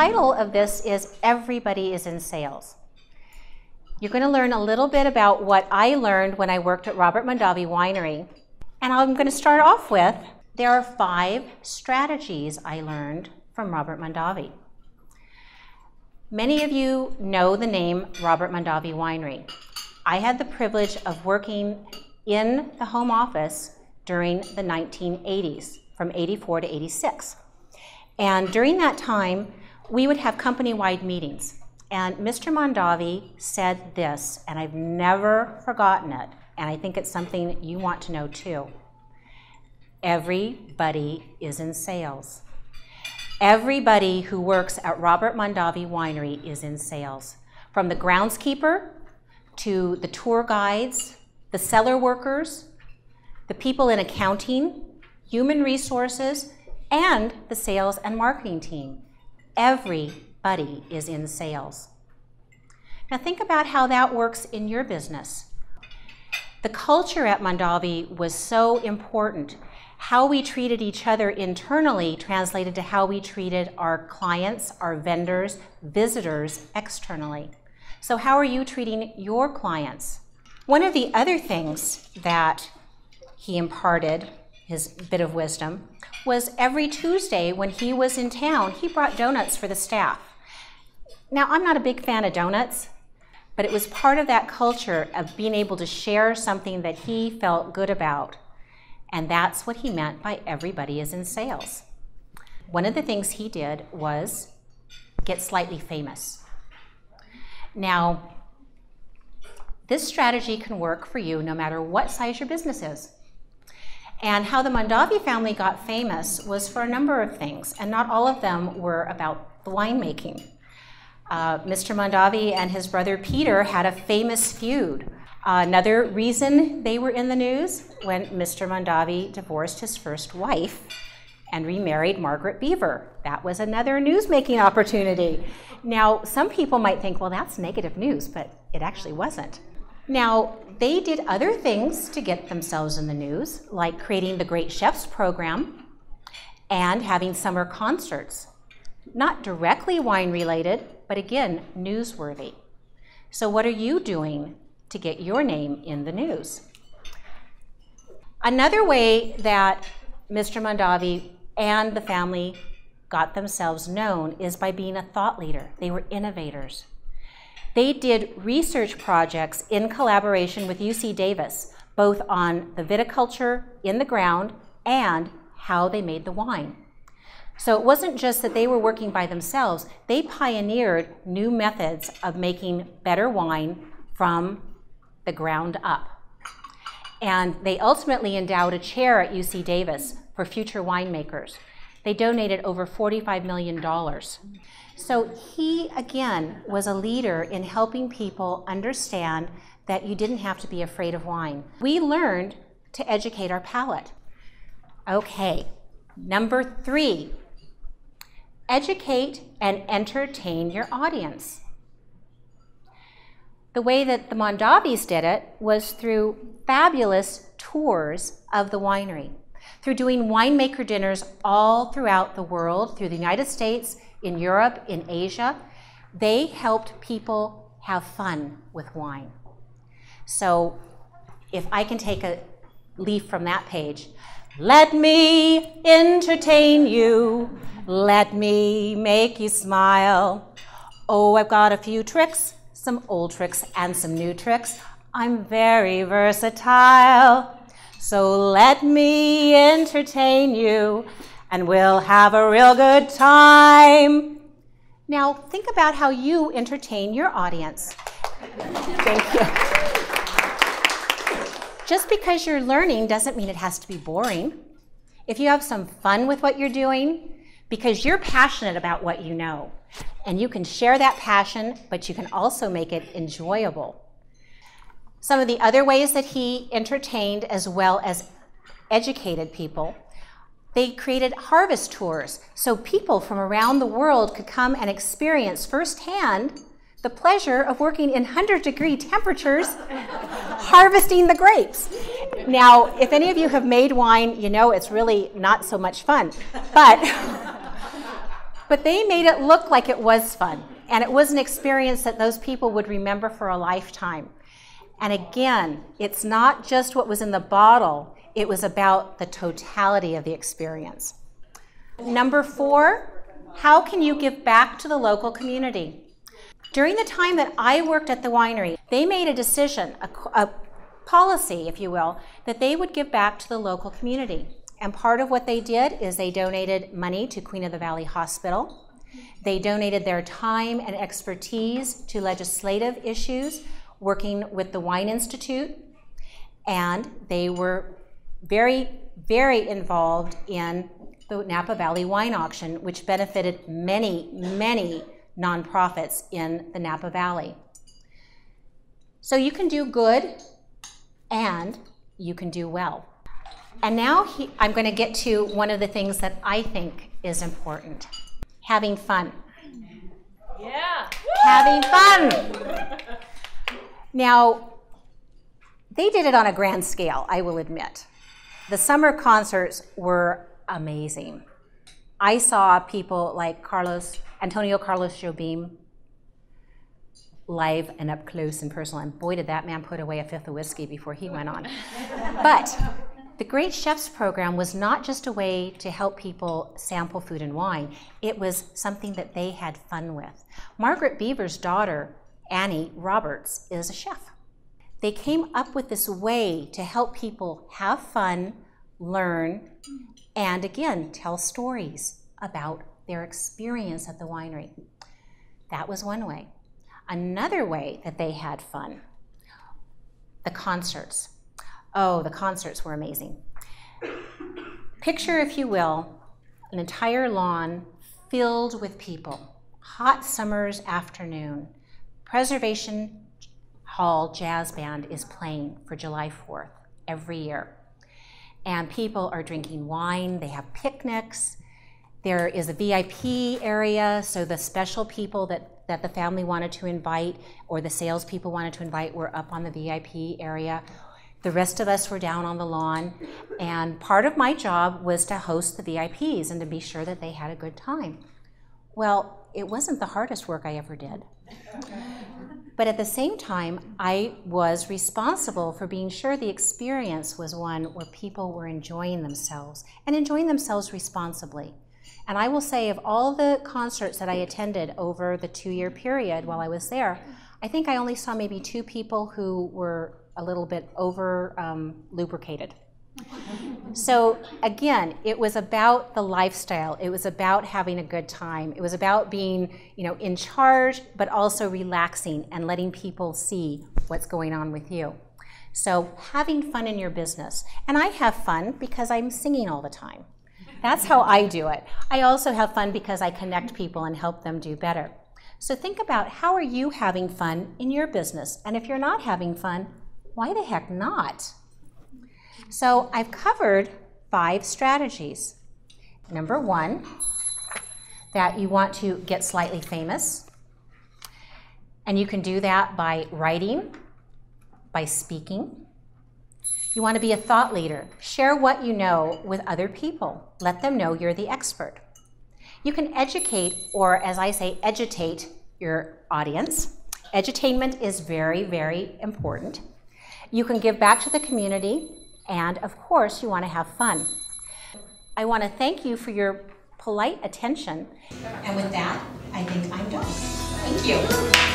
title of this is Everybody is in Sales. You're going to learn a little bit about what I learned when I worked at Robert Mondavi Winery. And I'm going to start off with, there are 5 strategies I learned from Robert Mondavi. Many of you know the name Robert Mondavi Winery. I had the privilege of working in the home office during the 1980s, from 84 to 86. And during that time, we would have company-wide meetings. And Mr. Mondavi said this, and I've never forgotten it, and I think it's something you want to know too. Everybody is in sales. Everybody who works at Robert Mondavi Winery is in sales. From the groundskeeper to the tour guides, the cellar workers, the people in accounting, human resources, and the sales and marketing team. Everybody is in sales. Now think about how that works in your business. The culture at Mondavi was so important. How we treated each other internally translated to how we treated our clients, our vendors, visitors externally. So how are you treating your clients? One of the other things that he imparted, his bit of wisdom, was every Tuesday when he was in town, he brought donuts for the staff. Now, I'm not a big fan of donuts, but it was part of that culture of being able to share something that he felt good about. And that's what he meant by everybody is in sales. One of the things he did was get slightly famous. Now, this strategy can work for you no matter what size your business is. And how the Mondavi family got famous was for a number of things, and not all of them were about the winemaking. Mr. Mondavi and his brother Peter had a famous feud. Another reason they were in the news, when Mr. Mondavi divorced his first wife and remarried Margaret Beaver. That was another news-making opportunity. Now, some people might think, well, that's negative news, but it actually wasn't. Now, they did other things to get themselves in the news, like creating the Great Chefs program and having summer concerts. Not directly wine-related, but again, newsworthy. So what are you doing to get your name in the news? Another way that Mr. Mondavi and the family got themselves known is by being a thought leader. They were innovators. They did research projects in collaboration with UC Davis, both on the viticulture in the ground and how they made the wine. So it wasn't just that they were working by themselves, they pioneered new methods of making better wine from the ground up. And they ultimately endowed a chair at UC Davis for future winemakers. They donated over $45 million. So he, again, was a leader in helping people understand that you didn't have to be afraid of wine. We learned to educate our palate. Okay, number 3, educate and entertain your audience. The way that the Mondavis did it was through fabulous tours of the winery, through doing winemaker dinners all throughout the world, through the United States, in Europe, in Asia. They helped people have fun with wine. So if I can take a leaf from that page, let me entertain you, let me make you smile. Oh, I've got a few tricks, some old tricks and some new tricks. I'm very versatile. So let me entertain you and we'll have a real good time. Now think about how you entertain your audience. Thank you. Just because you're learning doesn't mean it has to be boring. If you have some fun with what you're doing, because you're passionate about what you know, and you can share that passion, but you can also make it enjoyable. Some of the other ways that he entertained as well as educated people, they created harvest tours so people from around the world could come and experience firsthand the pleasure of working in 100-degree temperatures harvesting the grapes. Now, if any of you have made wine, you know it's really not so much fun. But But they made it look like it was fun. And it was an experience that those people would remember for a lifetime. And again, it's not just what was in the bottle. It was about the totality of the experience. Number 4, how can you give back to the local community? During the time that I worked at the winery, they made a decision, a policy, if you will, that they would give back to the local community. And part of what they did is they donated money to Queen of the Valley Hospital. They donated their time and expertise to legislative issues, working with the Wine Institute. And they were very, very involved in the Napa Valley Wine Auction, which benefited many, many nonprofits in the Napa Valley. So you can do good and you can do well. And now I'm going to get to one of the things that I think is important. Having fun. Yeah. Having fun. Now, they did it on a grand scale, I will admit. The summer concerts were amazing. I saw people like Antonio Carlos Jobim live and up close and personal, and boy did that man put away a fifth of whiskey before he went on. But the Great Chefs program was not just a way to help people sample food and wine, it was something that they had fun with. Margaret Beaver's daughter, Annie Roberts, is a chef. They came up with this way to help people have fun, learn, and again, tell stories about their experience at the winery. That was one way. Another way that they had fun, the concerts. Oh, the concerts were amazing. Picture, if you will, an entire lawn filled with people. Hot summer's afternoon. Preservation Hall Jazz Band is playing for July 4th every year. And people are drinking wine, they have picnics. There is a VIP area, so the special people that the family wanted to invite or the salespeople wanted to invite were up on the VIP area. The rest of us were down on the lawn, and part of my job was to host the VIPs and to be sure that they had a good time. Well, it wasn't the hardest work I ever did. But at the same time, I was responsible for being sure the experience was one where people were enjoying themselves and enjoying themselves responsibly. And I will say, of all the concerts that I attended over the 2-year period while I was there, I think I only saw maybe 2 people who were a little bit over lubricated. So again, it was about the lifestyle. It was about having a good time. It was about being, in charge, but also relaxing and letting people see what's going on with you. So having fun in your business. And I have fun because I'm singing all the time. That's how I do it. I also have fun because I connect people and help them do better. So think about, how are you having fun in your business? And if you're not having fun, why the heck not? So I've covered 5 strategies. Number 1, that you want to get slightly famous. And you can do that by writing, by speaking. You want to be a thought leader. Share what you know with other people. Let them know you're the expert. You can educate, or as I say, edutate your audience. Edutainment is very, very important. You can give back to the community, and of course, you want to have fun. I want to thank you for your polite attention. And with that, I think I'm done. Thank you.